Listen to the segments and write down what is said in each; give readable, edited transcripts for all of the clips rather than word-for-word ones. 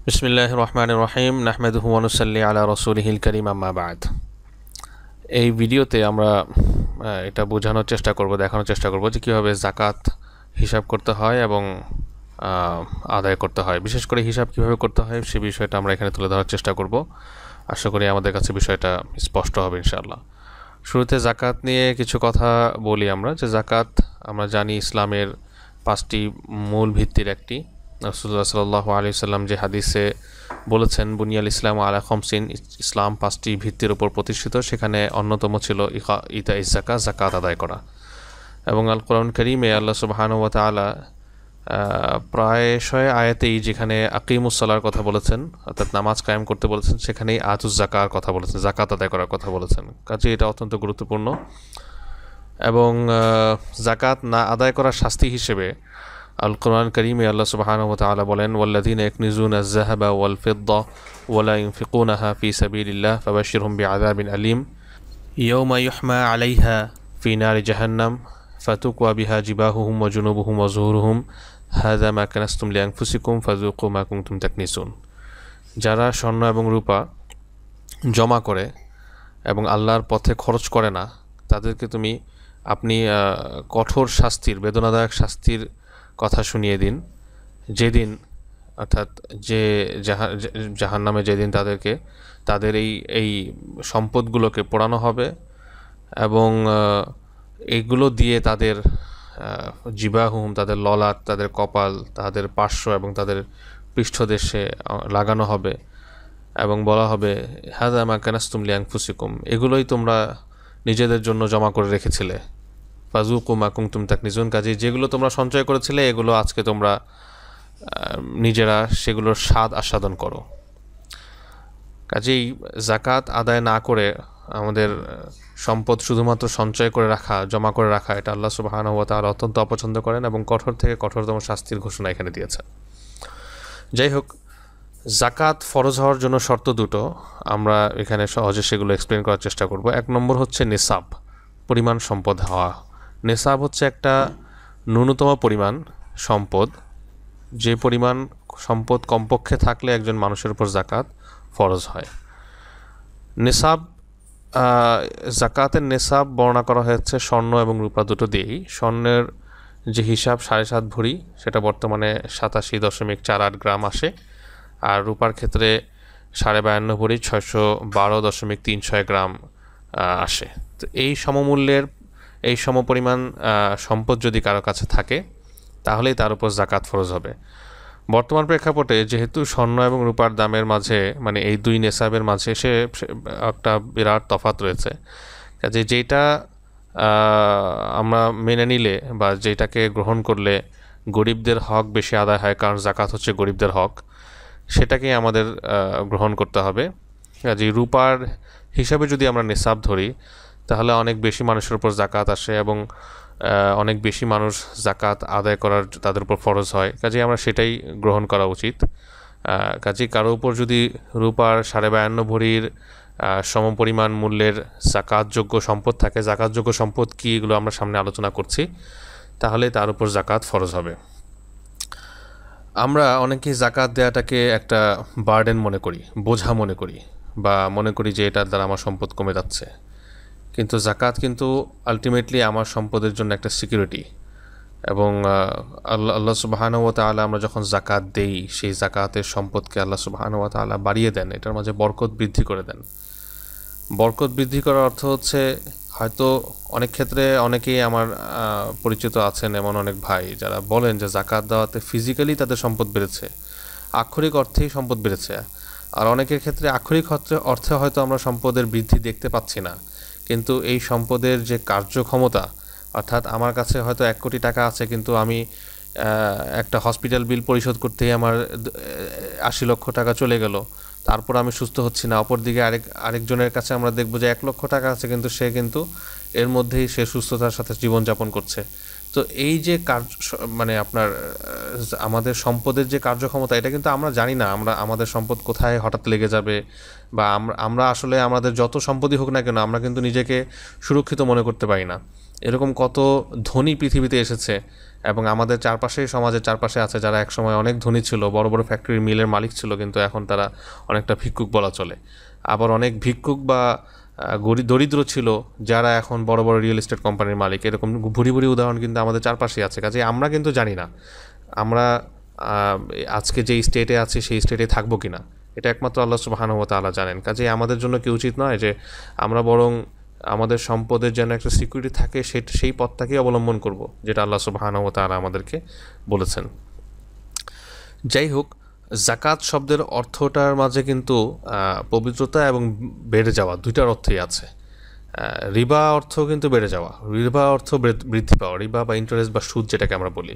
বিসমিল্লাহির রহমানির রহিম নাহমাদুহু ওয়া নুসাল্লি আলা রাসূলিহিল কারীম আম্মা বা'দ। এই ভিডিওতে আমরা এটা বোঝানোর চেষ্টা করব, দেখানোর চেষ্টা করব যে কীভাবে যাকাত হিসাব করতে হয় এবং আদায় করতে হয়। বিশেষ করে হিসাব কীভাবে করতে হয় সে বিষয়টা আমরা এখানে তুলে ধরার চেষ্টা করব। আশা করি আমাদের কাছে বিষয়টা স্পষ্ট হবে ইনশাআল্লাহ। শুরুতে যাকাত নিয়ে কিছু কথা বলি আমরা, যে যাকাত আমরা জানি ইসলামের 5টি মূল ভিত্তির একটি। রাসূলুল্লাহ সাল্লাল্লাহু আলাইহি সাল্লাম যে হাদিসে বলেছেন বুনিয়াল ইসলাম আলা খামসিন, ইসলাম 5টি ভিত্তির উপর প্রতিষ্ঠিত, সেখানে অন্যতম ছিল ইতা যাকাত, যাকাত আদায় করা। এবং আল কোরআন কারীমে আল্লাহ সুবহানাহু ওয়া তাআলা প্রায়শই আয়াতেই যেখানে আকিমুস সালার কথা বলেছেন, অর্থাৎ নামাজ কায়েম করতে বলেছেন, সেখানেই আতুজ যাকার কথা বলেছেন, যাকাত আদায় করার কথা বলেছেন। কাজেই এটা অত্যন্ত গুরুত্বপূর্ণ। এবং যাকাত না আদায় করার শাস্তি হিসেবে আল কোরআন কারীমে আল্লাহ সুবহানাহু ওয়া তাআলা বলেন, ওয়াল্লাযীনা ইয়াকনিজুনা আয-যাহাবা ওয়াল ফিদ্দা ওয়া লা ইউনফিকুনাহা ফী সাবিলিল্লাহ ফাবাশশিরহুম বিআযাবিন আলীম ইয়াওমা ইউহমা আলাইহা ফী নারি জাহান্নাম ফাতুকওয়া বিহা জিবাহুহুম ওয়া জুনুবুহুম ওয়া যুহুরুহুম হাযা মা কানাসতুম লিআনফুসিকুম ফাযুকু মা কুনতুম তাকনিসুন। যারা স্বর্ণ এবং রূপা জমা করে এবং আল্লাহর পথে খরচ করে না, তাদেরকে আপনি কঠোর শাস্তির, বেদনাদায়ক শাস্তির কথা শুনিয়ে দিন, যেদিন অর্থাৎ যে জাহান্নামে যেদিন তাদের এই সম্পদগুলোকে পোড়ানো হবে এবং এইগুলো দিয়ে তাদের জিবাহুম, তাদের ললাট, তাদের কপাল, তাদের পার্শ্ব এবং তাদের পৃষ্ঠদেশে লাগানো হবে এবং বলা হবে হাযা মা কানাসতুম লিআনফুসিকুম, এগুলোই তোমরা নিজেদের জন্য জমা করে রেখেছিলে, ফাযুকু মা কুনতুম তাকনিজুন। কাজেই যেগুলো তোমরা সঞ্চয় করেছিলে এগুলো আজকে তোমরা নিজেরা সেগুলোর স্বাদ আস্বাদন করো। কাজেই যাকাত আদায় না করে আমাদের সম্পদ শুধুমাত্র সঞ্চয় করে রাখা, জমা করে রাখা, এটা আল্লাহ সুবহানাহু ওয়া তাআলা অত্যন্ত অপছন্দ করেন এবং কঠোর থেকে কঠোরতম শাস্তির ঘোষণা এখানে দিয়েছেন। যাই হোক, যাকাত ফরজ হওয়ার জন্য শর্ত দুটো, আমরা এখানে সহজে সেগুলো এক্সপ্লেন করার চেষ্টা করব। 1 নম্বর হচ্ছে নিসাব, পরিমাণ সম্পদ হওয়া। নিসাব হচ্ছে একটা ন্যূনতম পরিমাণ সম্পদ, যে পরিমাণ সম্পদ কমপক্ষে থাকলে একজন মানুষের উপর যাকাত ফরজ হয়। নিসাব, যাকাতের নিসাব বর্ণনা করা হয়েছে স্বর্ণ এবং রূপা দুটো দিয়েই। স্বর্ণের যে হিসাব 7.5 ভরি, সেটা বর্তমানে 87.48 গ্রাম আসে, আর রূপার ক্ষেত্রে 52.5 ভরি 612.36 গ্রাম আসে। তো এই সমমূল্যের, এই সমপরিমাণ সম্পদ যদি কারো কাছে থাকে তাহলেই তার উপর যাকাত ফরজ হবে। বর্তমান প্রেক্ষাপটে যেহেতু স্বর্ণ এবং রূপার দামের মাঝে, মানে এই দুই নেসাবের মাঝে সে একটা বিরাট তফাৎ রয়েছে, কাজে যেটা আমরা মেনে নিলে বা যেটাকে গ্রহণ করলে গরিবদের হক বেশি আদায় হয়, কারণ যাকাত হচ্ছে গরিবদের হক, সেটাকেই আমাদের গ্রহণ করতে হবে। কাজে রূপার হিসাবে যদি আমরা নিসাব ধরি তাহলে অনেক বেশি মানুষের উপর যাকাত আসে এবং অনেক বেশি মানুষ যাকাত আদায় করার তাদের উপর ফরজ হয়। কাজেই আমরা সেটাই গ্রহণ করা উচিত। কাজেই কারো উপর যদি রূপার 52.5 ভরির সমপরিমাণ মূল্যের যাকাতযোগ্য সম্পদ থাকে, যাকাতযোগ্য সম্পদ কী এগুলো আমরা সামনে আলোচনা করছি, তাহলে তার উপর যাকাত ফরজ হবে। আমরা অনেকেই যাকাত দেওয়াটাকে একটা বার্ডেন মনে করি, বোঝা মনে করি, বা মনে করি যে এটার দ্বারা আমার সম্পদ কমে যাচ্ছে। কিন্তু যাকাত কিন্তু আলটিমেটলি আমার সম্পদের জন্য একটা সিকিউরিটি। এবং আল্লাহ সুবহানাহু ওয়া তাআলা, আমরা যখন যাকাত দেই, সেই যাকাতের সম্পদকে আল্লাহ সুবহানাহু ওয়া তাআলা বাড়িয়ে দেন, এটার মাঝে বরকত বৃদ্ধি করে দেন। বরকত বৃদ্ধি করার অর্থ হচ্ছে, হয়তো অনেক ক্ষেত্রে অনেকেই আমার পরিচিত আছেন এমন অনেক ভাই যারা বলেন যে যাকাত দেওয়াতে ফিজিক্যালি তাদের সম্পদ বেড়েছে, আক্ষরিক অর্থেই সম্পদ বেড়েছে। আর অনেকের ক্ষেত্রে আক্ষরিক অর্থে হয়তো আমরা সম্পদের বৃদ্ধি দেখতে পাচ্ছি না, কিন্তু এই সম্পদের যে কার্যক্ষমতা, অর্থাৎ আমার কাছে হয়তো 1 কোটি টাকা আছে, কিন্তু আমি একটা হসপিটাল বিল পরিশোধ করতেই আমার 80 লক্ষ টাকা চলে গেল, তারপর আমি সুস্থ হচ্ছি না। অপরদিকে আরেকজনের কাছে আমরা দেখব যে 1 লক্ষ টাকা আছে, কিন্তু সে এর মধ্যেই সে সুস্থতার সাথে জীবনযাপন করছে। তো এই যে মানে আপনার আমাদের সম্পদের যে কার্যক্ষমতা, এটা কিন্তু আমরা জানি না আমাদের সম্পদ কোথায় হঠাৎ লেগে যাবে, বা আমরা আসলে আমাদের যত সম্পদই হোক না কেন আমরা কিন্তু নিজেকে সুরক্ষিত মনে করতে পারি না। এরকম কত ধনী পৃথিবীতে এসেছে এবং আমাদের চারপাশেই, সমাজের চারপাশে আছে যারা একসময় অনেক ধনী ছিল, বড় বড় ফ্যাক্টরি মিলের মালিক ছিল, কিন্তু এখন তারা অনেকটা ভিক্ষুক বলা চলে। আবার অনেক ভিক্ষুক বা দরিদ্র ছিল যারা এখন বড় বড় রিয়েল এস্টেট কোম্পানির মালিক। এরকম ভুরি ভুরি উদাহরণ কিন্তু আমাদের চারপাশেই আছে। কাজে আমরা কিন্তু জানি না আমরা আজকে যেই স্টেটে আছি সেই স্টেটে থাকবো কি না, এটা একমাত্র আল্লাহ সুবহানাহু ওয়া তাআলা জানেন। কাজে আমাদের জন্য কি উচিত নয় যে আমরা বরং আমাদের সম্পদের যেন একটা সিকিউরিটি থাকে সেই পথটাকেই অবলম্বন করব, যেটা আল্লাহ সুবহানাহু ওয়া তাআলা আমাদেরকে বলেছেন। যাই হোক, জাকাত শব্দের অর্থটার মাঝে কিন্তু পবিত্রতা এবং বেড়ে যাওয়া দুইটার অর্থই আছে। রিবা অর্থ কিন্তু বেড়ে যাওয়া, রিবা অর্থ বৃদ্ধি পাওয়া, রিবা বা ইন্টারেস্ট বা সুদ যেটাকে আমরা বলি।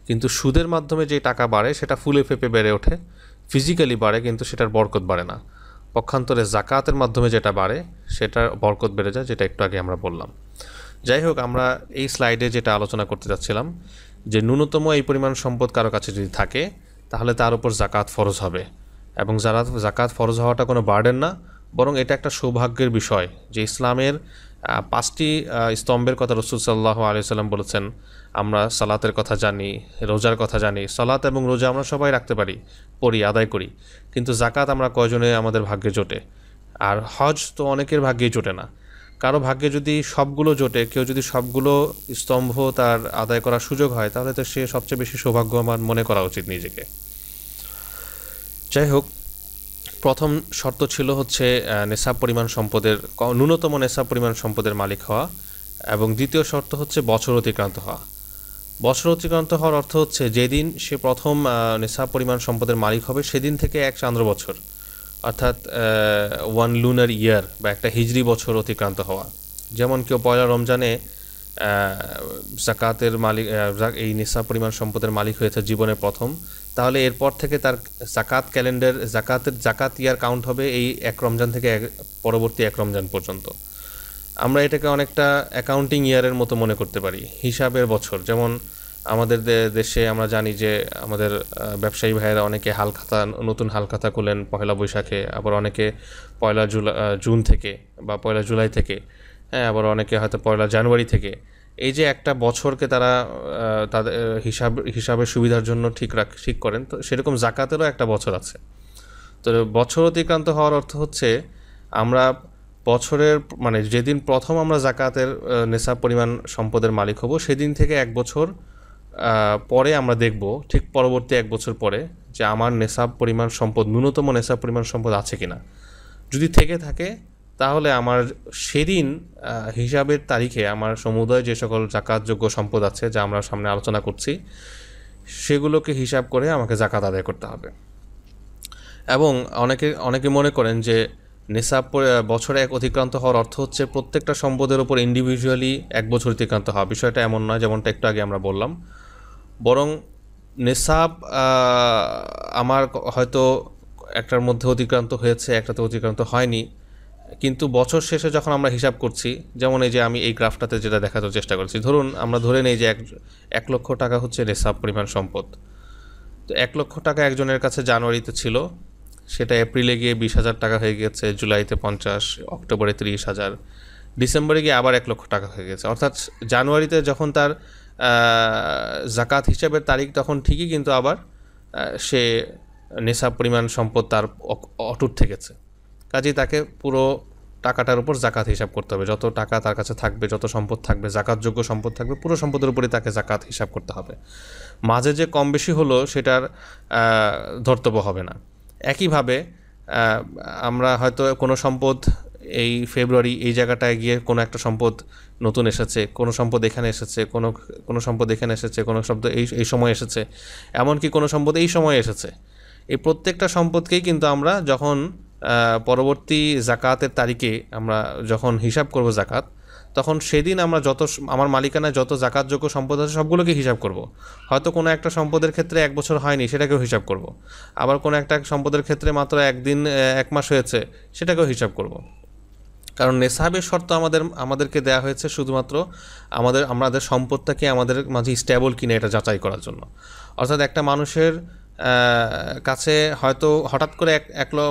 কিন্তু সুদের মাধ্যমে যে টাকা বাড়ে সেটা ফুলে ফেপে বেড়ে ওঠে, ফিজিক্যালি বাড়ে, কিন্তু সেটার বরকত বাড়ে না। পক্ষান্তরে জাকাতের মাধ্যমে যেটা বাড়ে সেটার বরকত বেড়ে যায়, যেটা একটু আগে আমরা বললাম। যাই হোক, আমরা এই স্লাইডে যেটা আলোচনা করতে যাচ্ছিলাম যে ন্যূনতম এই পরিমাণ সম্পদ কারো কাছে যদি থাকে তাহলে তার উপর জাকাত ফরজ হবে, এবং যারা জাকাত ফরজ হওয়াটা কোনো বার্ডেন না, বরং এটা একটা সৌভাগ্যের বিষয় যে ইসলামের 5টি স্তম্ভের কথা রাসূল সাল্লাল্লাহু আলাইহি ওয়াসাল্লাম বলেছেন। আমরা সালাতের কথা জানি, রোজার কথা জানি। সালাত এবং রোজা আমরা সবাই রাখতে পারি, পড়ি, আদায় করি, কিন্তু জাকাত আমরা কয়জনে আমাদের ভাগ্যে জোটে? আর হজ তো অনেকের ভাগ্যেই জোটে না। কারো ভাগ্যে যদি সবগুলো জোটে, কেউ যদি সবগুলো স্তম্ভ তার আদায় করার সুযোগ হয়, তাহলে তো সে সবচেয়ে বেশি সৌভাগ্যবান মনে করা উচিত নিজেকে। যাই হোক, প্রথম শর্ত ছিল হচ্ছে নেশাব পরিমাণ সম্পদের, ন্যূনতম নেশাব পরিমাণ সম্পদের মালিক হওয়া, এবং দ্বিতীয় শর্ত হচ্ছে বছর অতিক্রান্ত হওয়া। বছর অতিক্রান্ত হওয়ার অর্থ হচ্ছে যেদিন সে প্রথম নেশাব পরিমাণ সম্পদের মালিক হবে সেদিন থেকে এক চান্দ্র বছর, অর্থাৎ 1 লুনার ইয়ার বা একটা হিজরি বছর অতিক্রান্ত হওয়া। যেমন কেউ পয়লা রমজানে জাকাতের মালিক, এই নেশাব পরিমাণ সম্পদের মালিক হয়েছে জীবনের প্রথম, তাহলে এরপর থেকে তার জাকাত ক্যালেন্ডার, জাকাত ইয়ার কাউন্ট হবে এই 1 রমজান থেকে পরবর্তী 1 রমজান পর্যন্ত। আমরা এটাকে অনেকটা অ্যাকাউন্টিং ইয়ারের মতো মনে করতে পারি, হিসাবের বছর। যেমন আমাদের দেশে আমরা জানি যে আমাদের ব্যবসায়ী ভাইয়েরা অনেকে হালখাতা, নতুন হালখাতা খুলেন পয়লা বৈশাখে, আবার অনেকে পয়লা জুন থেকে বা পয়লা জুলাই থেকে, হ্যাঁ, আবার অনেকে হয়তো পয়লা জানুয়ারি থেকে। এই যে একটা বছরকে তারা তাদের হিসাবের সুবিধার জন্য ঠিক করেন, তো সেরকম জাকাতেরও একটা বছর আছে। তো বছর অতিক্রান্ত হওয়ার অর্থ হচ্ছে আমরা বছরের, মানে যেদিন প্রথম আমরা জাকাতের নেশাব পরিমাণ সম্পদের মালিক হব সেদিন থেকে 1 বছর পরে আমরা দেখব, ঠিক পরবর্তী 1 বছর পরে, যে আমার নেশাব পরিমাণ সম্পদ, ন্যূনতম নেশাব পরিমাণ সম্পদ আছে কিনা। যদি থেকে থাকে তাহলে আমার সেদিন হিসাবের তারিখে আমার সমুদয় যে সকল জাকাতযোগ্য সম্পদ আছে যা আমরা সামনে আলোচনা করছি সেগুলোকে হিসাব করে আমাকে জাকাত আদায় করতে হবে। এবং অনেকে মনে করেন যে নেশাব বছরে 1 অতিক্রান্ত হওয়ার অর্থ হচ্ছে প্রত্যেকটা সম্পদের উপর ইন্ডিভিজুয়ালি 1 বছর অতিক্রান্ত হওয়া। বিষয়টা এমন নয়, যেমনটা একটু আগে আমরা বললাম। বরং নেশাব আমার হয়তো একটার মধ্যে অতিক্রান্ত হয়েছে, একটাতে অতিক্রান্ত হয়নি, কিন্তু বছর শেষে যখন আমরা হিসাব করছি, যেমন এই যে আমি এই গ্রাফটাতে যেটা দেখানোর চেষ্টা করছি, ধরুন আমরা ধরে নেই যে 1 লক্ষ টাকা হচ্ছে নেশাব পরিমাণ সম্পদ। তো 1 লক্ষ টাকা একজনের কাছে জানুয়ারিতে ছিল, সেটা এপ্রিলে গিয়ে 20,000 টাকা হয়ে গেছে, জুলাইতে 50, অক্টোবরে 30,000, ডিসেম্বরে গিয়ে আবার 1 লক্ষ টাকা হয়ে গেছে। অর্থাৎ জানুয়ারিতে যখন তার জাকাত হিসাবের তারিখ, তখন ঠিকই কিন্তু আবার সে নেশাব পরিমাণ সম্পদ তার অটুট থেকেছে। কাজেই তাকে পুরো টাকাটার উপর জাকাত হিসাব করতে হবে। যত টাকা তার কাছে থাকবে, যত সম্পদ থাকবে, জাকাতযোগ্য সম্পদ থাকবে, পুরো সম্পদের উপরই তাকে জাকাত হিসাব করতে হবে। মাঝে যে কম বেশি হলো সেটার ধর্তব্য হবে না। একইভাবে আমরা হয়তো কোনো সম্পদ এই ফেব্রুয়ারি এই জায়গাটায় গিয়ে কোনো একটা সম্পদ নতুন এসেছে, কোনো সম্পদ এখানে এসেছে, কোনো সম্পদ এখানে এসেছে, কোনো সম্পদ এই সময় এসেছে, এমনকি কোনো সম্পদ এই সময় এসেছে। এই প্রত্যেকটা সম্পদকেই কিন্তু আমরা যখন পরবর্তী জাকাতের তারিখে আমরা যখন হিসাব করব জাকাত, তখন সেদিন আমরা আমার মালিকানায় যত জাকাতযোগ্য সম্পদ আছে সবগুলোকে হিসাব করব। হয়তো কোনো একটা সম্পদের ক্ষেত্রে 1 বছর হয়নি, সেটাকেও হিসাব করব। আবার কোনো একটা সম্পদের ক্ষেত্রে মাত্র 1 দিন 1 মাস হয়েছে, সেটাকেও হিসাব করব। কারণ নেশাবের শর্ত আমাদেরকে দেওয়া হয়েছে শুধুমাত্র আমাদের সম্পদটাকে আমাদের মাঝে স্টেবল কিনা এটা যাচাই করার জন্য। অর্থাৎ একটা মানুষের কাছে হয়তো হঠাৎ করে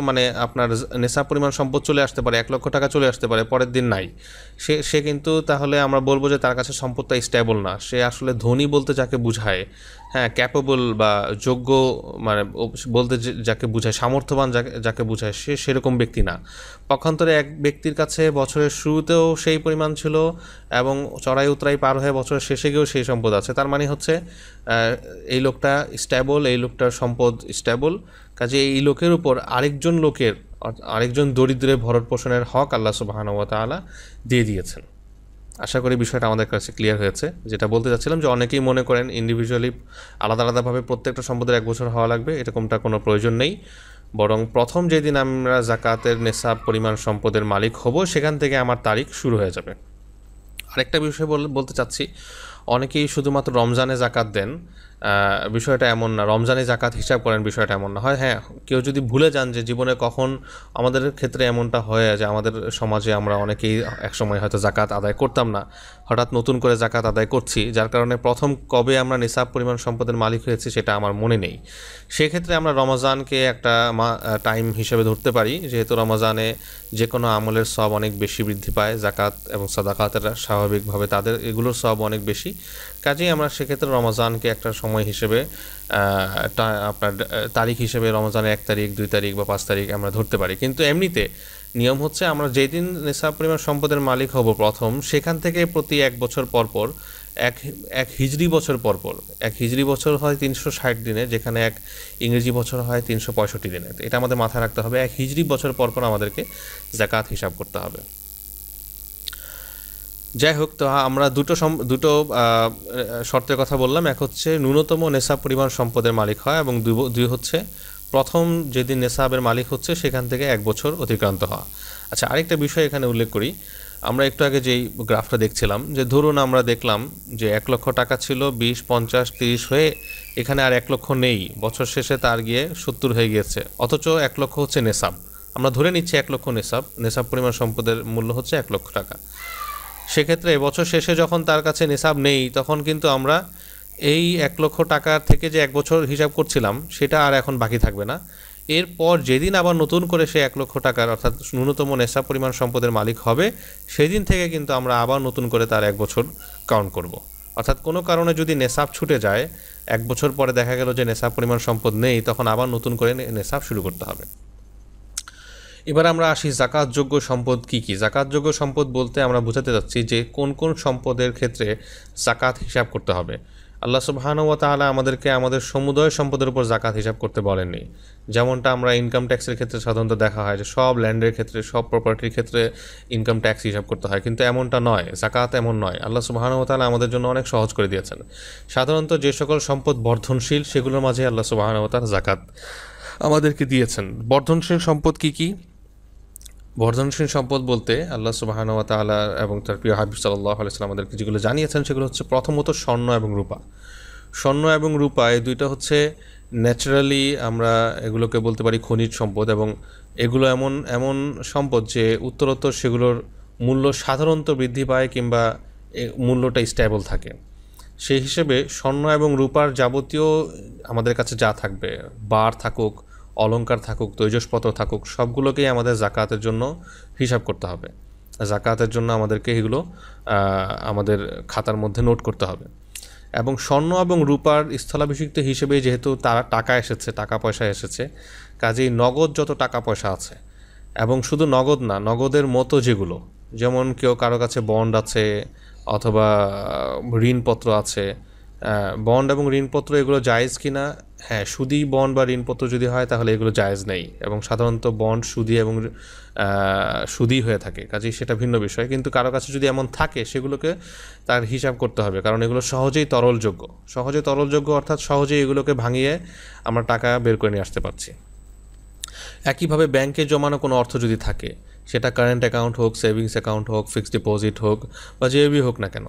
মানে আপনার নেশাব পরিমাণ সম্পদ চলে আসতে পারে, 1 লক্ষ টাকা চলে আসতে পারে, পরের দিন নাই। সে কিন্তু তাহলে আমরা বলবো যে তার কাছে সম্পদটা স্টেবল না। সে আসলে ধনী বলতে যাকে বুঝায়, হ্যাঁ, ক্যাপেবল বা যোগ্য, মানে বলতে যাকে বুঝায়, সামর্থ্যবান যাকে বুঝায়, সে সেরকম ব্যক্তি না। পক্ষান্তরে এক ব্যক্তির কাছে বছরের শুরুতেও সেই পরিমাণ ছিল এবং চড়াই উতরাই পার হয়ে বছরের শেষে গিয়েও সেই সম্পদ আছে। তার মানে হচ্ছে এই লোকটা স্টেবল, এই লোকটার সম্পদ স্টেবল। কাজে এই লোকের উপর আরেকজন দরিদ্রের ভরণ পোষণের হক আল্লাহ সুবহানাহু ওয়া তাআলা দিয়ে দিয়েছেন। আশা করি বিষয়টা আমাদের কাছে ক্লিয়ার হয়েছে। যেটা বলতে চাচ্ছিলাম যে অনেকেই মনে করেন ইন্ডিভিজুয়ালি আলাদা আলাদাভাবে প্রত্যেকটা সম্পদের 1 বছর হওয়া লাগবে, এরকমটা কোনো প্রয়োজন নেই। বরং প্রথম যেদিন আমরা জাকাতের নেশাব পরিমাণ সম্পদের মালিক হব, সেখান থেকে আমার তারিখ শুরু হয়ে যাবে। আরেকটা বিষয় বলতে চাচ্ছি, অনেকেই শুধুমাত্র রমজানে জাকাত দেন। বিষয়টা এমন না, রমজানে জাকাত হিসাব করেন, বিষয়টা এমন না হয়। হ্যাঁ, কেউ যদি ভুলে যান যে জীবনে কখন, আমাদের ক্ষেত্রে এমনটা হয় যে আমাদের সমাজে আমরা অনেকেই একসময় হয়তো জাকাত আদায় করতাম না, হঠাৎ নতুন করে জাকাত আদায় করছি, যার কারণে প্রথম কবে আমরা নিসাব পরিমাণ সম্পদের মালিক হয়েছি সেটা আমার মনে নেই। সেক্ষেত্রে আমরা রমজানকে একটা টাইম হিসেবে ধরতে পারি, যেহেতু রমজানে যে কোনো আমলের সব অনেক বেশি বৃদ্ধি পায়, জাকাত এবং সাদাকাতের স্বাভাবিকভাবে তাদের এগুলোর সব অনেক বেশি। কাজেই আমরা সেক্ষেত্রে রমজানকে একটা সময় হিসেবে আপনার তারিখ হিসেবে রমজানের 1 তারিখ, 2 তারিখ বা 5 তারিখ আমরা ধরতে পারি। কিন্তু এমনিতে নিয়ম হচ্ছে আমরা যেদিন নেশাব পরিমাণ সম্পদের মালিক হব প্রথম, সেখান থেকে প্রতি 1 বছর পরপর, এক হিজরি বছর পরপর, এক হিজরি বছর হয় 360 দিনে, যেখানে এক ইংরেজি বছর হয় 365 দিনে। এটা আমাদের মাথায় রাখতে হবে, এক হিজরি বছর পরপর আমাদেরকে জাকাত হিসাব করতে হবে। যাই হোক, তো আমরা দুটো শর্তের কথা বললাম। এক হচ্ছে ন্যূনতম নেশাব পরিমাণ সম্পদের মালিক হয়, এবং দুই হচ্ছে প্রথম যেদিন নেশাবের মালিক হচ্ছে সেখান থেকে 1 বছর অতিক্রান্ত হওয়া। আচ্ছা, আরেকটা বিষয় এখানে উল্লেখ করি। আমরা একটু আগে যেই গ্রাফটা দেখছিলাম, যে ধরুন আমরা দেখলাম যে 1 লক্ষ টাকা ছিল, 20, 50, 30 হয়ে এখানে আর 1 লক্ষ নেই, বছর শেষে তার গিয়ে 70 হয়ে গিয়েছে, অথচ 1 লক্ষ হচ্ছে নেশাব। আমরা ধরে নিচ্ছি 1 লক্ষ নেশাব পরিমাণ সম্পদের মূল্য হচ্ছে 1 লক্ষ টাকা। সেক্ষেত্রে বছর শেষে যখন তার কাছে নেশাব নেই, তখন কিন্তু আমরা এই 1 লক্ষ টাকার থেকে যে 1 বছর হিসাব করছিলাম সেটা আর এখন বাকি থাকবে না। এরপর যেদিন আবার নতুন করে সে 1 লক্ষ টাকার, অর্থাৎ ন্যূনতম নেশাব পরিমাণ সম্পদের মালিক হবে, সেদিন থেকে কিন্তু আমরা আবার নতুন করে তার 1 বছর কাউন্ট করব। অর্থাৎ কোনো কারণে যদি নেশাব ছুটে যায়, 1 বছর পরে দেখা গেল যে নেশাব পরিমাণ সম্পদ নেই, তখন আবার নতুন করে নেশাব শুরু করতে হবে। এবার আমরা আসি জাকাতযোগ্য সম্পদ কী কী। জাকাতযোগ্য সম্পদ বলতে আমরা বোঝাতে যাচ্ছি যে কোন কোন সম্পদের ক্ষেত্রে জাকাত হিসাব করতে হবে। আল্লাহ সুবহানাহু ওয়া তাআলা আমাদেরকে আমাদের সমুদয় সম্পদের উপর জাকাত হিসাব করতে বলেননি। যেমনটা আমরা ইনকাম ট্যাক্সের ক্ষেত্রে সাধারণত দেখা হয় যে সব ল্যান্ডের ক্ষেত্রে, সব প্রপার্টির ক্ষেত্রে ইনকাম ট্যাক্স হিসাব করতে হয়, কিন্তু এমনটা নয়, জাকাত এমন নয়। আল্লাহ সুবহানাহু ওয়া তাআলা আমাদের জন্য অনেক সহজ করে দিয়েছেন। সাধারণত যে সকল সম্পদ বর্ধনশীল, সেগুলোর মাঝে আল্লাহ সুবহানাহু ওয়া তাআলা জাকাত আমাদেরকে দিয়েছেন। বর্ধনশীল সম্পদ কী কী? বর্ধনশীল সম্পদ বলতে আল্লাহ সুবহানাহু ওয়া তাআলা এবং তার প্রিয় হাবিব সাল্লাল্লাহু আলাইহি ওয়াসাল্লাম আমাদেরকে যেগুলো জানিয়েছেন, সেগুলো হচ্ছে প্রথমত স্বর্ণ এবং রূপা। স্বর্ণ এবং রূপা এই দুইটা হচ্ছে ন্যাচারালি, আমরা এগুলোকে বলতে পারি খনিজ সম্পদ, এবং এগুলো এমন এমন সম্পদ যে উত্তরোত্তর সেগুলোর মূল্য সাধারণত বৃদ্ধি পায় কিংবা মূল্যটা স্টেবল থাকে। সেই হিসেবে স্বর্ণ এবং রূপার যাবতীয় আমাদের কাছে যা থাকবে, বার থাকুক, অলংকার থাকুক, তৈজসপত্র থাকুক, সবগুলোকেই আমাদের জাকাতের জন্য হিসাব করতে হবে। জাকাতের জন্য আমাদেরকে এগুলো আমাদের খাতার মধ্যে নোট করতে হবে। এবং স্বর্ণ এবং রূপার স্থলাভিষিক্ত হিসেবে যেহেতু তারা টাকা এসেছে, টাকা পয়সা এসেছে, কাজেই নগদ যত টাকা পয়সা আছে, এবং শুধু নগদ না, নগদের মতো যেগুলো, যেমন কারো কাছে বন্ড আছে অথবা ঋণপত্র আছে, বন্ড এবং ঋণপত্র এগুলো জায়েজ কিনা? হ্যাঁ, সুদি বন্ড বা ঋণপত্র যদি হয় তাহলে এগুলো জায়েজ নেই, এবং সাধারণত বন্ড সুদি এবং সুদি হয়ে থাকে, কাজেই সেটা ভিন্ন বিষয়। কিন্তু কারো কাছে যদি এমন থাকে, সেগুলোকে তার হিসাব করতে হবে, কারণ এগুলো সহজেই তরলযোগ্য, অর্থাৎ সহজেই এগুলোকে ভাঙিয়ে আমরা টাকা বের করে নিয়ে আসতে পারছি। একইভাবে ব্যাংকে জমানো কোনো অর্থ যদি থাকে, সেটা কারেন্ট অ্যাকাউন্ট হোক, সেভিংস অ্যাকাউন্ট হোক, ফিক্সড ডিপোজিট হোক বা যেভাবেই হোক না কেন,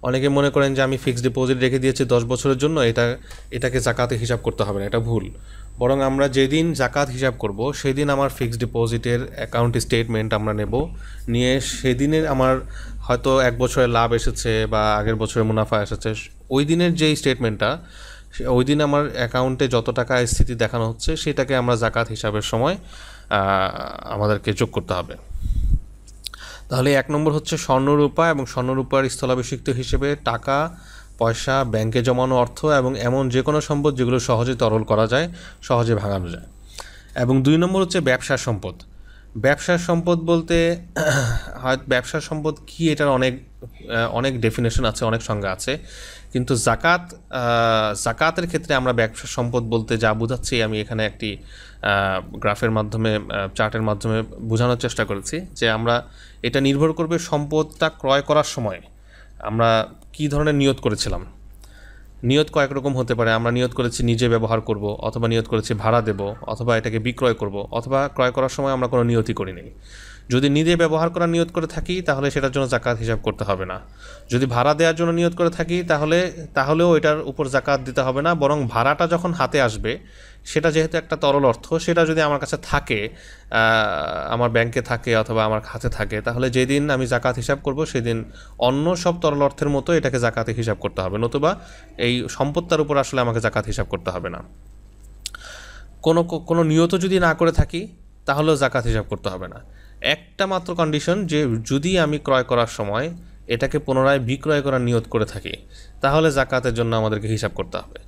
অনেকে মনে করেন যে আমি ফিক্সড ডিপোজিট রেখে দিয়েছি 10 বছরের জন্য, এটাকে জাকাতে হিসাব করতে হবে না। এটা ভুল। বরং আমরা যেদিন জাকাত হিসাব করব, সেদিন আমার ফিক্সড ডিপোজিটের অ্যাকাউন্ট স্টেটমেন্ট আমরা নেব, নিয়ে সেদিনের আমার হয়তো 1 বছরের লাভ এসেছে বা আগের বছরের মুনাফা এসেছে, ওই দিনের যেই স্টেটমেন্টটা, ওই দিন আমার অ্যাকাউন্টে যত টাকা স্থিতি দেখানো হচ্ছে সেটাকে আমরা জাকাত হিসাবের সময় আমাদেরকে যোগ করতে হবে। তাহলে 1 নম্বর হচ্ছে স্বর্ণরূপা এবং স্বর্ণরূপার স্থলাভিষিক্ত হিসেবে টাকা পয়সা, ব্যাংকে জমানো অর্থ এবং এমন যে কোনো সম্পদ যেগুলো সহজে তরল করা যায়, সহজে ভাঙানো যায়। এবং 2 নম্বর হচ্ছে ব্যবসার সম্পদ। ব্যবসার সম্পদ বলতে হয়তো ব্যবসার সম্পদ কি, এটার অনেক ডেফিনেশন আছে, অনেক সংজ্ঞা আছে, কিন্তু জাকাতের ক্ষেত্রে আমরা ব্যবসার সম্পদ বলতে যা বোঝাচ্ছি আমি এখানে একটি গ্রাফের মাধ্যমে, চার্টের মাধ্যমে বোঝানোর চেষ্টা করেছি যে আমরা এটা নির্ভর করবে সম্পদটা ক্রয় করার সময় আমরা কী ধরনের নিয়ত করেছিলাম। নিয়ত কয়েক রকম হতে পারে। আমরা নিয়ত করেছি নিজে ব্যবহার করব, অথবা নিয়ত করেছি ভাড়া দেব, অথবা এটাকে বিক্রয় করব, অথবা ক্রয় করার সময় আমরা কোনো নিয়তই করি নাই। যদি নিজে ব্যবহার করার নিয়ত করে থাকি তাহলে সেটার জন্য জাকাত হিসাব করতে হবে না। যদি ভাড়া দেওয়ার জন্য নিয়ত করে থাকি তাহলেও এটার উপর জাকাত দিতে হবে না, বরং ভাড়াটা যখন হাতে আসবে সেটা যেহেতু একটা তরল অর্থ, সেটা যদি আমার কাছে থাকে, আমার ব্যাংকে থাকে অথবা আমার খাতে থাকে, তাহলে যেদিন আমি জাকাত হিসাব করব সেদিন অন্য সব তরল অর্থের মতো এটাকে জাকাতে হিসাব করতে হবে, নতুবা এই সম্পদটার উপর আসলে আমাকে জাকাত হিসাব করতে হবে না। কোনো নিয়ত যদি না করে থাকি তাহলেও জাকাত হিসাব করতে হবে না। একটা মাত্র কন্ডিশন, যে যদি আমি ক্রয় করার সময় এটাকে পুনরায় বিক্রয় করার নিয়ত করে থাকি তাহলে জাকাতের জন্য আমাদেরকে হিসাব করতে হবে।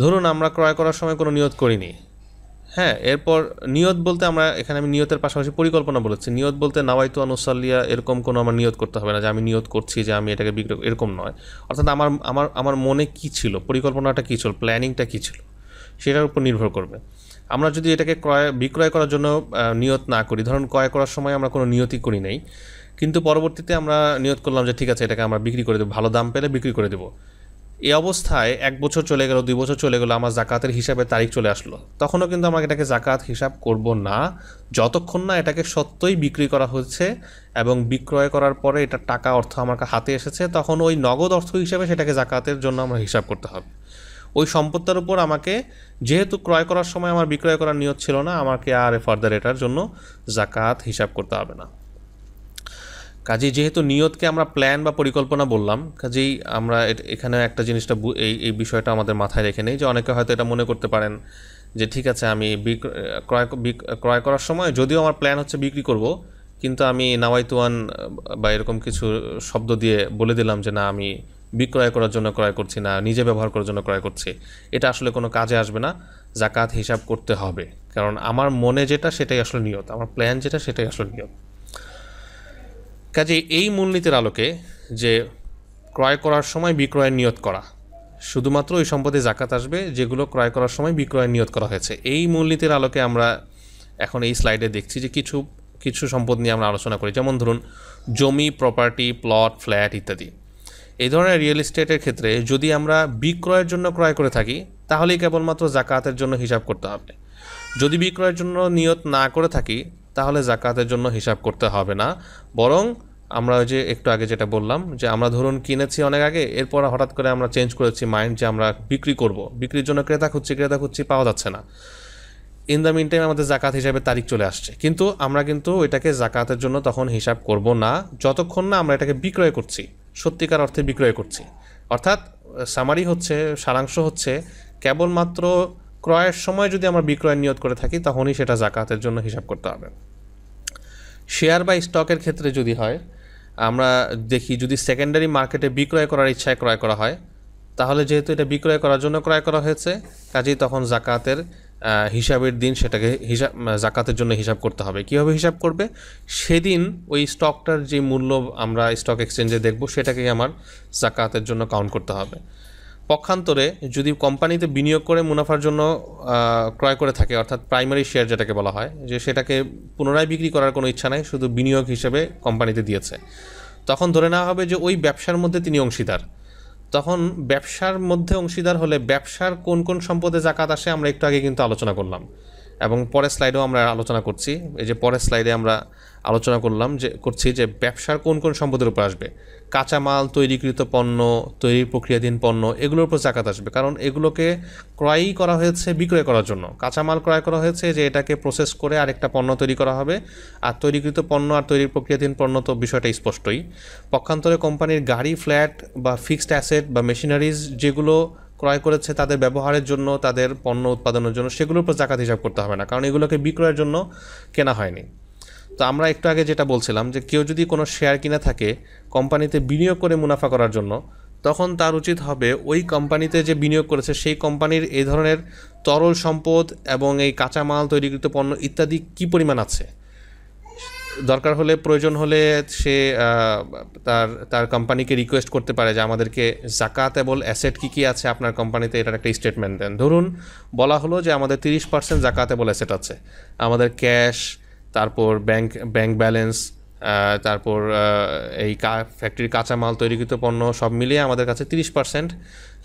ধরুন আমরা ক্রয় করার সময় কোনো নিয়ত করিনি, হ্যাঁ, এরপর নিয়ত বলতে আমি নিয়তের পাশাপাশি পরিকল্পনা বলেছি। নিয়ত বলতে নাওয়াইতু আন উসাল্লিয়া এরকম কোনো আমার নিয়ত করতে হবে না যে আমি নিয়ত করছি যে আমি এটাকে বিক্রয়, এরকম নয়। অর্থাৎ আমার মনে কী ছিল, পরিকল্পনাটা কী ছিল, প্ল্যানিংটা কী ছিল, সেটার উপর নির্ভর করবে। আমরা যদি এটাকে বিক্রয় করার জন্য নিয়ত না করি, ধরুন ক্রয় করার সময় আমরা কোনো নিয়তই করি নাই, কিন্তু পরবর্তীতে আমরা নিয়ত করলাম যে ঠিক আছে এটাকে আমরা বিক্রি করে দেবো, ভালো দাম পেলে বিক্রি করে দেবো। এই অবস্থায় 1 বছর চলে গেল, 2 বছর চলে গেল, আমার জাকাতের হিসাবে তারিখ চলে আসলো, তখনও কিন্তু আমরা এটাকে জাকাত হিসাব করব না যতক্ষণ না এটাকে সত্যই বিক্রি করা হচ্ছে এবং বিক্রয় করার পরে এটা টাকা অর্থ আমার হাতে এসেছে, তখন ওই নগদ অর্থ হিসাবে সেটাকে জাকাতের জন্য আমরা হিসাব করতে হবে। ওই সম্পদটার উপর আমাকে, যেহেতু ক্রয় করার সময় আমার বিক্রয় করার নিয়ত ছিল না, আমাকে আর ফার্দার এটার জন্য জাকাত হিসাব করতে হবে না। কাজেই যেহেতু নিয়তকে আমরা প্ল্যান বা পরিকল্পনা বললাম, কাজেই আমরা এখানে একটা জিনিসটা এই বিষয়টা আমাদের মাথায় রেখে নেই যে অনেকে হয়তো এটা মনে করতে পারেন যে ঠিক আছে আমি ক্রয় করার সময় যদিও আমার প্ল্যান হচ্ছে বিক্রি করব, কিন্তু আমি নাওয়াইতু আন বা এরকম কিছু শব্দ দিয়ে বলে দিলাম যে না, আমি বিক্রয় করার জন্য ক্রয় করছি না, নিজে ব্যবহার করার জন্য ক্রয় করছি, এটা আসলে কোনো কাজে আসবে না। জাকাত হিসাব করতে হবে, কারণ আমার মনে যেটা সেটাই আসলে নিয়ত, আমার প্ল্যান যেটা সেটাই আসলে নিয়ত। কাজে এই মূলনীতির আলোকে যে ক্রয় করার সময় বিক্রয়ের নিয়ত করা, শুধুমাত্র ওই সম্পদে জাকাত আসবে যেগুলো ক্রয় করার সময় বিক্রয়ের নিয়ত করা হয়েছে। এই মূলনীতির আলোকে আমরা এখন এই স্লাইডে দেখছি যে কিছু সম্পদ নিয়ে আমরা আলোচনা করি। যেমন ধরুন জমি, প্রপার্টি, প্লট, ফ্ল্যাট ইত্যাদি। এই ধরনের রিয়েল এস্টেটের ক্ষেত্রে যদি আমরা বিক্রয়ের জন্য ক্রয় করে থাকি তাহলেই কেবলমাত্র জাকাতের জন্য হিসাব করতে হবে। যদি বিক্রয়ের জন্য নিয়ত না করে থাকি তাহলে জাকাতের জন্য হিসাব করতে হবে না, বরং আমরা যে একটু আগে যেটা বললাম যে আমরা ধরুন কিনেছি অনেক আগে, এরপর হঠাৎ করে আমরা চেঞ্জ করেছি মাইন্ড যে আমরা বিক্রি করব, বিক্রির জন্য ক্রেতা খুঁজছি, পাওয়া যাচ্ছে না। ইন দ্য মিন টাইম আমাদের জাকাত হিসাবে তারিখ চলে আসছে, কিন্তু আমরা ওইটাকে জাকাতের জন্য তখন হিসাব করব না যতক্ষণ না আমরা এটাকে বিক্রয় করছি, সত্যিকার অর্থে বিক্রয় করছি। অর্থাৎ সারাংশ হচ্ছে কেবলমাত্র ক্রয়ের সময় যদি আমরা বিক্রয়ের নিয়ত করে থাকি তখনই সেটা জাকাতের জন্য হিসাব করতে হবে। শেয়ার বা স্টকের ক্ষেত্রে যদি হয়, আমরা দেখি যদি সেকেন্ডারি মার্কেটে বিক্রয় করার ইচ্ছায় ক্রয় করা হয়, তাহলে যেহেতু এটা বিক্রয় করার জন্য ক্রয় করা হয়েছে, কাজেই তখন জাকাতের হিসাবের দিন সেটাকে জাকাতের জন্য হিসাব করতে হবে। কীভাবে হিসাব করবে? সেদিন ওই স্টকটার যে মূল্য আমরা স্টক এক্সচেঞ্জে দেখব সেটাকেই আমার জাকাতের জন্য কাউন্ট করতে হবে। পক্ষান্তরে যদি কোম্পানিতে বিনিয়োগ করে মুনাফার জন্য ক্রয় করে থাকে, অর্থাৎ প্রাইমারি শেয়ার যেটাকে বলা হয়, যে সেটাকে পুনরায় বিক্রি করার কোনো ইচ্ছা নাই, শুধু বিনিয়োগ হিসেবে কোম্পানিতে দিয়েছে, তখন ধরে নেওয়া হবে যে ওই ব্যবসার মধ্যে তিনি অংশীদার। তখন ব্যবসার মধ্যে অংশীদার হলে ব্যবসার কোন কোন সম্পদে জাকাত আসে আমরা একটু আগে কিন্তু আলোচনা করলাম, এবং পরের স্লাইডেও আমরা আলোচনা করছি। এই যে পরের স্লাইডে আমরা আলোচনা করছি যে ব্যবসার কোন কোন সম্পদের উপর আসবে। কাঁচামাল, তৈরিকৃত পণ্য, তৈরির প্রক্রিয়াধীন পণ্য, এগুলোর উপর জাকাত আসবে, কারণ এগুলোকে ক্রয়ই করা হয়েছে বিক্রয় করার জন্য। কাঁচামাল ক্রয় করা হয়েছে যে এটাকে প্রসেস করে আরেকটা পণ্য তৈরি করা হবে, আর তৈরিকৃত পণ্য আর তৈরির প্রক্রিয়াধীন পণ্য তো বিষয়টা স্পষ্টই। পক্ষান্তরে কোম্পানির গাড়ি, ফ্ল্যাট বা ফিক্সড অ্যাসেট বা মেশিনারিজ যেগুলো ক্রয় করেছে তাদের ব্যবহারের জন্য, তাদের পণ্য উৎপাদনের জন্য, সেগুলোর উপর জাকাত হিসাব করতে হবে না, কারণ এগুলোকে বিক্রয়ের জন্য কেনা হয়নি। তো আমরা একটু আগে যেটা বলছিলাম যে কেউ যদি কোনো শেয়ার কিনে থাকে কোম্পানিতে বিনিয়োগ করে মুনাফা করার জন্য, তখন তার উচিত হবে ওই কোম্পানিতে যে বিনিয়োগ করেছে সেই কোম্পানির এই ধরনের তরল সম্পদ এবং এই কাঁচামাল, তৈরিকৃত পণ্য ইত্যাদি কী পরিমাণ আছে। দরকার হলে, প্রয়োজন হলে সে তার তার কোম্পানিকে রিকোয়েস্ট করতে পারে যে আমাদেরকে জাকাতেবল অ্যাসেট কী কী আছে আপনার কোম্পানিতে, এটার একটা স্টেটমেন্ট দেন। ধরুন বলা হলো যে আমাদের 30% জাকাতেবল অ্যাসেট আছে, আমাদের ক্যাশ, তারপর ব্যাংক ব্যালেন্স, তারপর এই ফ্যাক্টরির কাঁচামাল, তৈরিকৃত পণ্য সব মিলিয়ে আমাদের কাছে 30%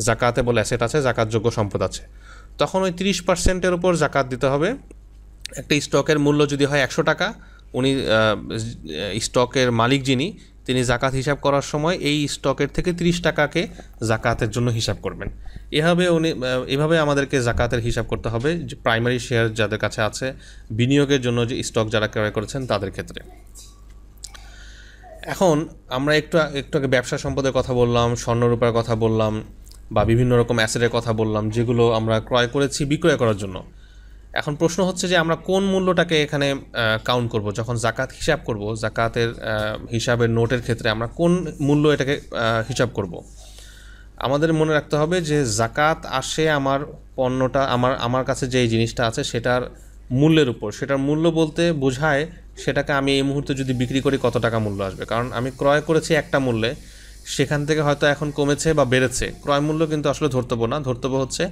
জাকাতেবল অ্যাসেট আছে, জাকাতযোগ্য সম্পদ আছে। তখন ওই 30%-এর উপর জাকাত দিতে হবে। একটা স্টকের মূল্য যদি হয় 100 টাকা, উনি স্টকের মালিক যিনি, তিনি জাকাত হিসাব করার সময় এই স্টকের থেকে 30 টাকাকে জাকাতের জন্য হিসাব করবেন। এভাবে আমাদেরকে জাকাতের হিসাব করতে হবে যে প্রাইমারি শেয়ার যাদের কাছে আছে, বিনিয়োগের জন্য যে স্টক যারা ক্রয় করেছেন তাদের ক্ষেত্রে। এখন আমরা একটু আগে ব্যবসা সম্পদের কথা বললাম, স্বর্ণরূপার কথা বললাম, বা বিভিন্ন রকম অ্যাসেটের কথা বললাম যেগুলো আমরা ক্রয় করেছি বিক্রয় করার জন্য। এখন প্রশ্ন হচ্ছে যে আমরা কোন মূল্যটাকে এখানে কাউন্ট করব, যখন জাকাত হিসাব করব, জাকাতের হিসাবের নোটের ক্ষেত্রে আমরা কোন মূল্য এটাকে হিসাব করব। আমাদের মনে রাখতে হবে যে জাকাত আসে আমার পণ্যটা, আমার কাছে যেই জিনিসটা আছে সেটার মূল্যের উপর। সেটার মূল্য বলতে বোঝায় সেটাকে আমি এই মুহূর্তে যদি বিক্রি করি কত টাকা মূল্য আসবে। কারণ আমি ক্রয় করেছি একটা মূল্যে, সেখান থেকে হয়তো এখন কমেছে বা বেড়েছে, ক্রয় মূল্য কিন্তু আসলে ধর্তব্য না। ধর্তব্য হচ্ছে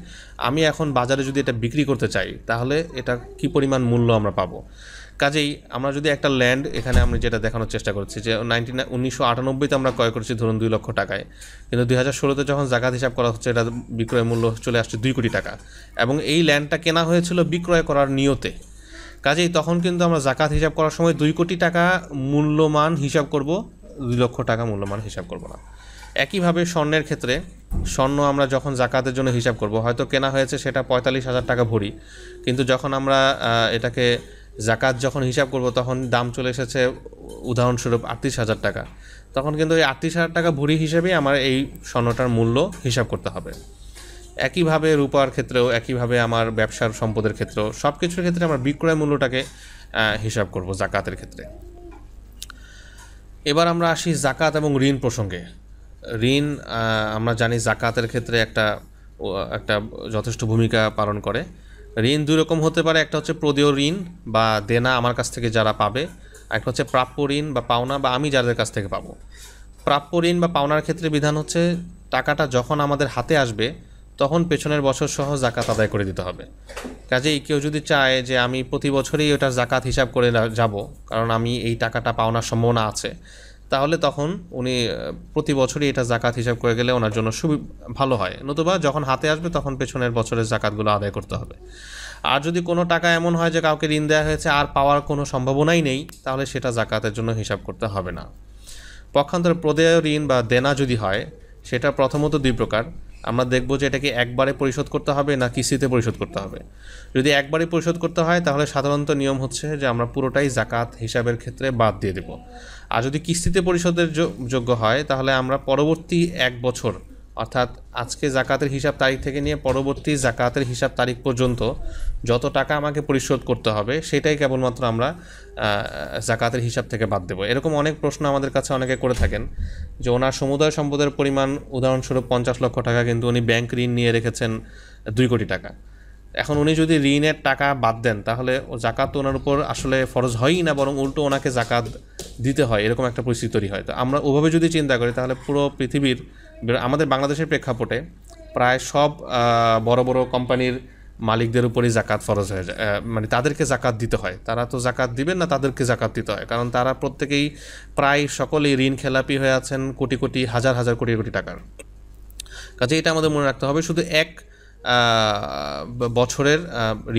আমি এখন বাজারে যদি এটা বিক্রি করতে চাই তাহলে এটা কি পরিমাণ মূল্য আমরা পাবো। কাজেই আমরা যদি একটা ল্যান্ড, এখানে আমি যেটা দেখানোর চেষ্টা করছি যে 1998-তে আমরা ক্রয় করেছি ধরুন 2 লক্ষ টাকায়, কিন্তু 2016-তে যখন জাকাত হিসাব করা হচ্ছে এটা বিক্রয় মূল্য চলে আসছে 2 কোটি টাকা, এবং এই ল্যান্ডটা কেনা হয়েছিল বিক্রয় করার নিয়তে। কাজেই তখন কিন্তু আমরা জাকাত হিসাব করার সময় 2 কোটি টাকা মূল্যমান হিসাব করব, 2 লক্ষ টাকা মূল্যমান হিসাব করব না। একইভাবে স্বর্ণের ক্ষেত্রে, স্বর্ণ আমরা যখন জাকাতের জন্য হিসাব করব, হয়তো কেনা হয়েছে সেটা 45,000 টাকা ভরি, কিন্তু যখন আমরা এটাকে জাকাত যখন হিসাব করব তখন দাম চলে এসেছে উদাহরণস্বরূপ 38,000 টাকা। তখন কিন্তু এই 38,000 টাকা ভরি হিসেবেই আমার এই স্বর্ণটার মূল্য হিসাব করতে হবে। একইভাবে রূপার ক্ষেত্রেও, একইভাবে আমার ব্যবসার সম্পদের ক্ষেত্রেও, সব কিছুর ক্ষেত্রে আমরা বিক্রয় মূল্যটাকে হিসাব করব জাকাতের ক্ষেত্রে। এবার আমরা আসি জাকাত এবং ঋণ প্রসঙ্গে। ঋণ আমরা জানি জাকাতের ক্ষেত্রে একটা যথেষ্ট ভূমিকা পালন করে। ঋণ দুই রকম হতে পারে, একটা হচ্ছে প্রদেয় ঋণ বা দেনা আমার কাছ থেকে যারা পাবে, একটা হচ্ছে প্রাপ্য ঋণ বা পাওনা বা আমি যাদের কাছ থেকে পাবো। প্রাপ্য ঋণ বা পাওনার ক্ষেত্রে বিধান হচ্ছে টাকাটা যখন আমাদের হাতে আসবে তখন পেছনের বছর সহ জাকাত আদায় করে দিতে হবে। কাজেই কেউ যদি চায় যে আমি প্রতি বছরই ওটার জাকাত হিসাব করে যাব, কারণ আমি এই টাকাটা পাওনার সম্ভাবনা আছে, তাহলে তখন উনি প্রতি বছরই এটা জাকাত হিসাব করে গেলে ওনার জন্য ভালো হয়। নতুবা যখন হাতে আসবে তখন পেছনের বছরের জাকাতগুলো আদায় করতে হবে। আর যদি কোনো টাকা এমন হয় যে কাউকে ঋণ দেওয়া হয়েছে আর পাওয়ার কোনো সম্ভাবনাই নেই, তাহলে সেটা জাকাতের জন্য হিসাব করতে হবে না। পক্ষান্তরে প্রদেয় ঋণ বা দেনা যদি হয়, সেটা প্রথমত 2 প্রকার। আমরা দেখব যে এটাকে একবারে পরিশোধ করতে হবে না কিস্তিতে পরিশোধ করতে হবে। যদি একবারে পরিশোধ করতে হয় তাহলে সাধারণত নিয়ম হচ্ছে যে আমরা পুরোটাই জাকাত হিসাবের ক্ষেত্রে বাদ দিয়ে দেব। আর যদি কিস্তিতে পরিশোধের যোগ্য হয় তাহলে আমরা পরবর্তী 1 বছর, অর্থাৎ আজকে জাকাতের হিসাব তারিখ থেকে নিয়ে পরবর্তী জাকাতের হিসাব তারিখ পর্যন্ত যত টাকা আমাকে পরিশোধ করতে হবে সেটাই কেবলমাত্র আমরা জাকাতের হিসাব থেকে বাদ দেব। এরকম অনেক প্রশ্ন আমাদের কাছে অনেকে করে থাকেন যে ওনার সমুদায় সম্পদের পরিমাণ উদাহরণস্বরূপ 50 লক্ষ টাকা, কিন্তু উনি ব্যাংক ঋণ নিয়ে রেখেছেন 2 কোটি টাকা। এখন উনি যদি ঋণের টাকা বাদ দেন তাহলে জাকাত তো ওনার উপর আসলে ফরজ হয়ই না, বরং উল্টো ওনাকে জাকাত দিতে হয়, এরকম একটা পরিস্থিতি তৈরি হয়। তো আমরা ওভাবে যদি চিন্তা করি তাহলে পুরো পৃথিবীর, আমাদের বাংলাদেশের প্রেক্ষাপটে প্রায় সব বড় বড় কোম্পানির মালিকদের উপরই জাকাত ফরজ হয়ে যায়, মানে তাদেরকে জাকাত দিতে হয়। তারা তো জাকাত দিবেন না, তাদেরকে জাকাত দিতে হয়, কারণ তারা প্রত্যেকেই প্রায় সকলেই ঋণ খেলাপি হয়ে আছেন কোটি কোটি, হাজার হাজার কোটি কোটি টাকার। কাজে এটা আমাদের মনে রাখতে হবে, শুধু এক বছরের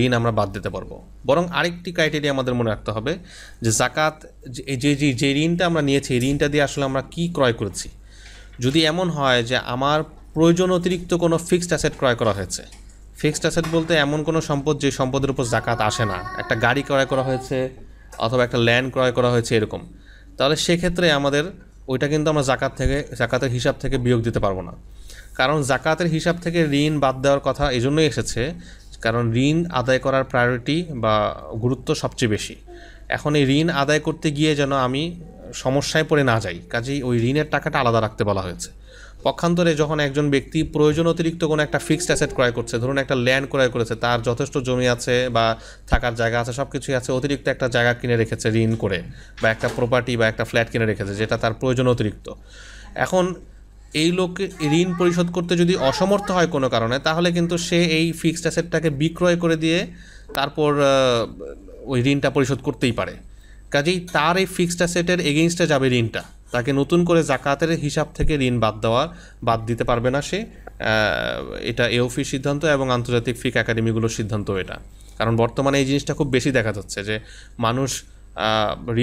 ঋণ আমরা বাদ দিতে পারবো। বরং আরেকটি ক্রাইটেরিয়া আমাদের মনে রাখতে হবে যে জাকাত যে ঋণটা আমরা নিয়েছি, এই ঋণটা দিয়ে আসলে আমরা কি ক্রয় করেছি। যদি এমন হয় যে আমার প্রয়োজন অতিরিক্ত কোনো ফিক্সড অ্যাসেট ক্রয় করা হয়েছে, ফিক্সড অ্যাসেট বলতে এমন কোনো সম্পদ যে সম্পদের উপর জাকাত আসে না, একটা গাড়ি ক্রয় করা হয়েছে অথবা একটা ল্যান্ড ক্রয় করা হয়েছে এরকম, তাহলে সেক্ষেত্রে আমাদের ওইটা কিন্তু আমরা জাকাতের হিসাব থেকে বিয়োগ দিতে পারবো না। কারণ জাকাতের হিসাব থেকে ঋণ বাদ দেওয়ার কথা এই জন্যই এসেছে, কারণ ঋণ আদায় করার প্রায়োরিটি বা গুরুত্ব সবচেয়ে বেশি। এখন এই ঋণ আদায় করতে গিয়ে যেন আমি সমস্যায় পড়ে না যাই, কাজেই ওই ঋণের টাকাটা আলাদা রাখতে বলা হয়েছে। পক্ষান্তরে যখন একজন ব্যক্তি প্রয়োজন অতিরিক্ত কোনো একটা ফিক্সড অ্যাসেট ক্রয় করছে, ধরুন একটা ল্যান্ড ক্রয় করেছে, তার যথেষ্ট জমি আছে বা থাকার জায়গা আছে, সব কিছুই আছে, অতিরিক্ত একটা জায়গা কিনে রেখেছে ঋণ করে, বা একটা প্রপার্টি বা একটা ফ্ল্যাট কিনে রেখেছে যেটা তার প্রয়োজন অতিরিক্ত। এখন এই লোককে ঋণ পরিশোধ করতে যদি অসমর্থ হয় কোনো কারণে, তাহলে কিন্তু সে এই ফিক্সড অ্যাসেটটাকে বিক্রয় করে দিয়ে তারপর ওই ঋণটা পরিশোধ করতেই পারে। কাজেই তার এই ফিক্সড অ্যাসেটের এগেইনস্টে যাবে ঋণটা, তাকে নতুন করে জাকাতের হিসাব থেকে ঋণ বাদ দিতে পারবে না সে। এটা এওফির সিদ্ধান্ত এবং আন্তর্জাতিক ফিক একাডেমিগুলোর সিদ্ধান্ত এটা। কারণ বর্তমানে এই জিনিসটা খুব বেশি দেখা যাচ্ছে যে মানুষ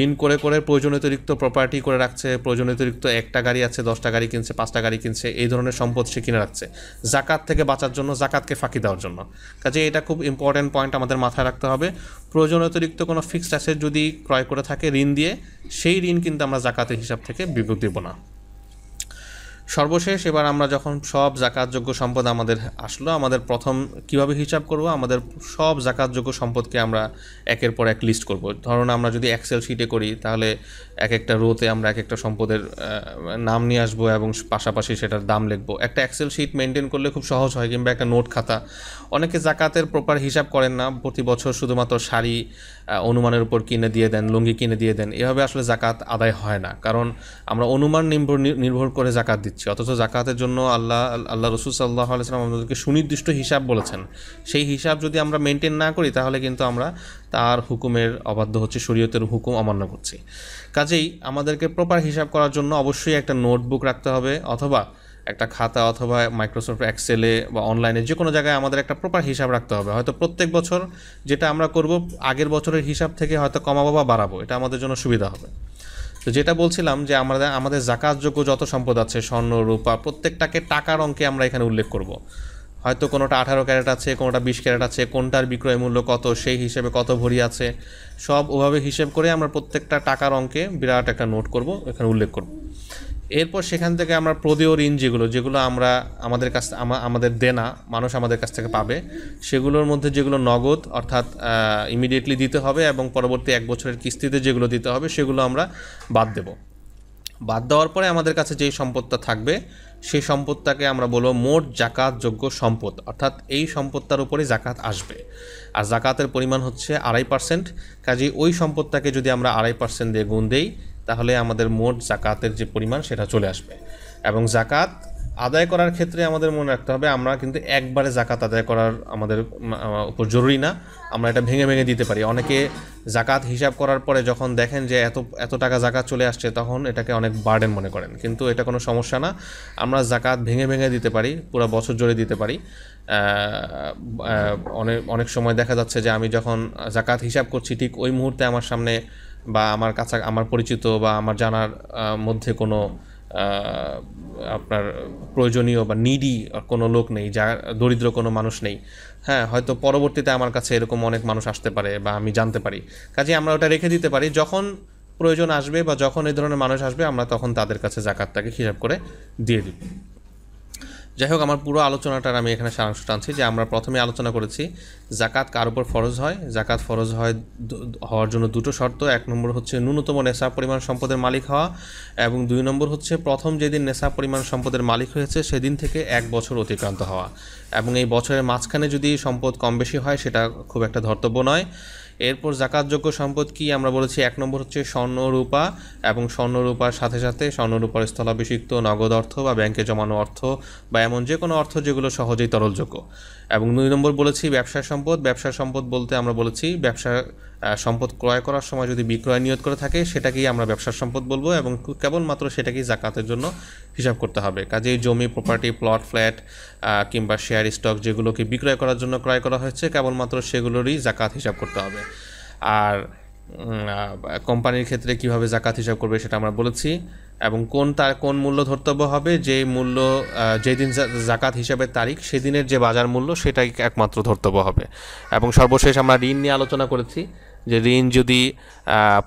ঋণ করে করে প্রয়োজন অতিরিক্ত প্রপার্টি করে রাখছে, প্রয়োজন অতিরিক্ত একটা গাড়ি আছে, 10টা গাড়ি কিনছে, 5টা গাড়ি কিনছে, এই ধরনের সম্পদ সে কিনে রাখছে জাকাত থেকে বাঁচার জন্য, জাকাতকে ফাঁকি দেওয়ার জন্য। কাজে এটা খুব ইম্পর্ট্যান্ট পয়েন্ট আমাদের মাথায় রাখতে হবে। প্রয়োজন অতিরিক্ত কোনো ফিক্সড অ্যাসেট যদি ক্রয় করে থাকে ঋণ দিয়ে, সেই ঋণ কিন্তু আমরা জাকাতের হিসাব থেকে বিদ্যুৎ দেব না। সর্বশেষ এবার আমরা যখন সব জাকাতযোগ্য সম্পদ আমাদের আসলো, আমাদের প্রথম কিভাবে হিসাব করব, আমাদের সব জাকাতযোগ্য সম্পদকে আমরা একের পর এক লিস্ট করব। ধরুন আমরা যদি এক্সেল শিটে করি, তাহলে এক একটা রোতে আমরা এক একটা সম্পদের নাম নিয়ে আসবো এবং পাশাপাশি সেটার দাম লিখবো। একটা এক্সেল শিট মেনটেন করলে খুব সহজ হয়, কিংবা একটা নোট খাতা। অনেকে জাকাতের প্রপার হিসাব করেন না, প্রতি বছর শুধুমাত্র শাড়ি অনুমানের উপর কিনে দিয়ে দেন, লুঙ্গি কিনে দিয়ে দেন। এভাবে আসলে জাকাত আদায় হয় না, কারণ আমরা অনুমান নির্ভর করে জাকাত দিচ্ছি। অথচ জাকাতের জন্য আল্লাহ রসুল সাল্লাল্লাহু আলাইহি ওয়াসাল্লাম আমাদেরকে সুনির্দিষ্ট হিসাব বলেছেন। সেই হিসাব যদি আমরা মেনটেন না করি, তাহলে কিন্তু আমরা তার হুকুমের অবাধ্য হচ্ছে, শরীয়তের হুকুম অমান্য করছি। কাজেই আমাদেরকে প্রপার হিসাব করার জন্য অবশ্যই একটা নোটবুক রাখতে হবে, অথবা একটা খাতা, অথবা মাইক্রোসফট এক্সেলে বা অনলাইনে যে কোনো জায়গায় আমাদের একটা প্রপার হিসাব রাখতে হবে। হয়তো প্রত্যেক বছর যেটা আমরা করব, আগের বছরের হিসাব থেকে হয়তো কমাবো বা বাড়াবো, এটা আমাদের জন্য সুবিধা হবে। তো যেটা বলছিলাম যে আমাদের জাকাতযোগ্য যত সম্পদ আছে, স্বর্ণ, রূপা, প্রত্যেকটাকে টাকার অঙ্কে আমরা এখানে উল্লেখ করব। হয়তো কোনোটা 18 ক্যারেট আছে, কোনোটা 20 ক্যারেট আছে, কোনটার বিক্রয় মূল্য কত, সেই হিসেবে কত ভরি আছে, সব ওভাবে হিসেব করে আমরা প্রত্যেকটা টাকার অঙ্কে বিরাট একটা নোট করব, এখানে উল্লেখ করব। এরপর সেখান থেকে আমরা প্রদেয় ঋণ যেগুলো আমরা আমাদের দেনা মানুষ আমাদের কাছ থেকে পাবে, সেগুলোর মধ্যে যেগুলো নগদ অর্থাৎ ইমিডিয়েটলি দিতে হবে এবং পরবর্তী 1 বছরের কিস্তিতে যেগুলো দিতে হবে, সেগুলো আমরা বাদ দেব। বাদ দেওয়ার পরে আমাদের কাছে যেই সম্পদটা থাকবে, সেই সম্পদটাকে আমরা বলবো মোট জাকাতযোগ্য সম্পদ, অর্থাৎ এই সম্পদটার উপরে জাকাত আসবে। আর জাকাতের পরিমাণ হচ্ছে 2.5%। কাজেই ওই সম্পদটাকে যদি আমরা 2.5% দিয়ে গুণ দেই, তাহলে আমাদের মোট জাকাতের যে পরিমাণ সেটা চলে আসবে। এবং জাকাত আদায় করার ক্ষেত্রে আমাদের মনে রাখতে হবে, আমরা কিন্তু একবারে জাকাত আদায় করার আমাদের উপর জরুরি না, আমরা এটা ভেঙে ভেঙে দিতে পারি। অনেকে জাকাত হিসাব করার পরে যখন দেখেন যে এত টাকা জাকাত চলে আসছে, তখন এটাকে অনেক বার্ডেন মনে করেন, কিন্তু এটা কোনো সমস্যা না। আমরা জাকাত ভেঙে ভেঙে দিতে পারি, পুরো বছর জুড়ে দিতে পারি। অনেক সময় দেখা যাচ্ছে যে আমি যখন জাকাত হিসাব করছি, ঠিক ওই মুহূর্তে আমার সামনে বা আমার কাছে আমার পরিচিত বা আমার জানার মধ্যে কোনো আপনার প্রয়োজনীয় বা নিডি কোনো লোক নেই, যা দরিদ্র কোনো মানুষ নেই। হ্যাঁ, হয়তো পরবর্তীতে আমার কাছে এরকম অনেক মানুষ আসতে পারে বা আমি জানতে পারি। কাজে আমরা ওটা রেখে দিতে পারি, যখন প্রয়োজন আসবে বা যখন এই ধরনের মানুষ আসবে, আমরা তখন তাদের কাছে জাকাতটাকে হিসাব করে দিয়ে দিব। যাই হোক, আমার পুরো আলোচনাটার আমি এখানে সারাংশ টানছি যে আমরা প্রথমে আলোচনা করেছি জাকাত কার উপর ফরজ হয়। জাকাত ফরজ হওয়ার জন্য দুটো শর্ত। 1 নম্বর হচ্ছে ন্যূনতম নেশাব পরিমাণ সম্পদের মালিক হওয়া, এবং 2 নম্বর হচ্ছে প্রথম যেদিন নেশাব পরিমাণ সম্পদের মালিক হয়েছে সেদিন থেকে 1 বছর অতিক্রান্ত হওয়া। এবং এই বছরের মাঝখানে যদি সম্পদ কম বেশি হয়, সেটা খুব একটা ধর্তব্য নয়। এরপর জাকাতযোগ্য সম্পদ কি আমরা বলেছি, 1 নম্বর হচ্ছে স্বর্ণ রূপা, এবং স্বর্ণ রূপার সাথে সাথে স্বর্ণ রূপার স্থলাভিষিক্ত নগদ অর্থ বা ব্যাংকে জমানো অর্থ বা এমন যে কোনো অর্থ যেগুলো সহজেই তরলযোগ্য। এবং 2 নম্বর বলেছি ব্যবসার সম্পদ। ব্যবসার সম্পদ বলতে আমরা বলেছি ব্যবসা সম্পদ ক্রয় করার সময় যদি বিক্রয় নিয়ত করে থাকে, সেটাকেই আমরা ব্যবসার সম্পদ বলবো, এবং কেবলমাত্র সেটাকেই জাকাতের জন্য হিসাব করতে হবে। কাজেই জমি, প্রপার্টি, প্লট, ফ্ল্যাট কিংবা শেয়ার স্টক যেগুলোকে বিক্রয় করার জন্য ক্রয় করা হয়েছে, কেবলমাত্র সেগুলোরই জাকাত হিসাব করতে হবে। আর কোম্পানির ক্ষেত্রে কিভাবে জাকাত হিসাব করবে সেটা আমরা বলেছি, এবং কোন মূল্য ধর্তব্য হবে, যে মূল্য যেদিন জাকাত হিসাবের তারিখ, সেদিনের যে বাজার মূল্য সেটাই একমাত্র ধর্তব্য হবে। এবং সর্বশেষ আমরা ঋণ নিয়ে আলোচনা করেছি যে ঋণ যদি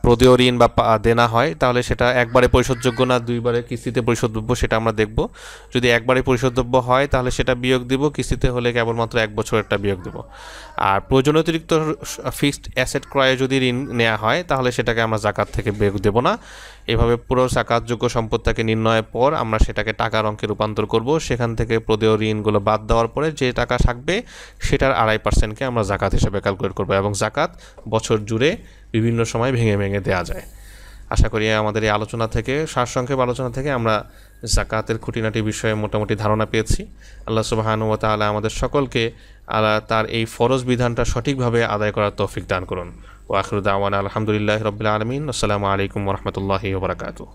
প্রদেয় ঋণ বা দেনা হয় তাহলে সেটা একবারে পরিশোধযোগ্য না দুইবারে কিস্তিতে পরিশোধযোগ্য সেটা আমরা দেখব। যদি একবারে পরিশোধযোগ্য হয় তাহলে সেটা বিয়োগ দিব, কিস্তিতে হলে কেবলমাত্র 1 বছরেরটা বিয়োগ দিব। আর প্রয়োজন অতিরিক্ত ফিক্সড অ্যাসেট ক্রয়ে যদি ঋণ নেওয়া হয় তাহলে সেটাকে আমরা জাকাত থেকে বিয়োগ দেব না। এভাবে পুরো জাকাতযোগ্য সম্পদটাকে নির্ণয়ের পর আমরা সেটাকে টাকার অঙ্কে রূপান্তর করব। সেখান থেকে প্রদেয় ঋণগুলো বাদ দেওয়ার পরে যে টাকা থাকবে সেটার 2.5%কে আমরা জাকাত হিসেবে ক্যালকুলেট করব, এবং জাকাত বছর জুড়ে বিভিন্ন সময় ভেঙে ভেঙে দেওয়া যায়। আশা করি আমাদের এই আলোচনা থেকে, সারসংক্ষেপ আলোচনা থেকে আমরা জাকাতের খুঁটিনাটি বিষয়ে মোটামুটি ধারণা পেয়েছি। আল্লাহ সুবহানাহু ওয়া তাআলা আমাদের সকলকে তার এই ফরজ বিধানটা সঠিকভাবে আদায় করার তৌফিক দান করুন। ওয়া আখিরু দাওয়ানা আলহামদুলিল্লাহি রাব্বিল আলামিন। আসসালামু আলাইকুম ওয়া রাহমাতুল্লাহি ওয়া বারাকাতুহু।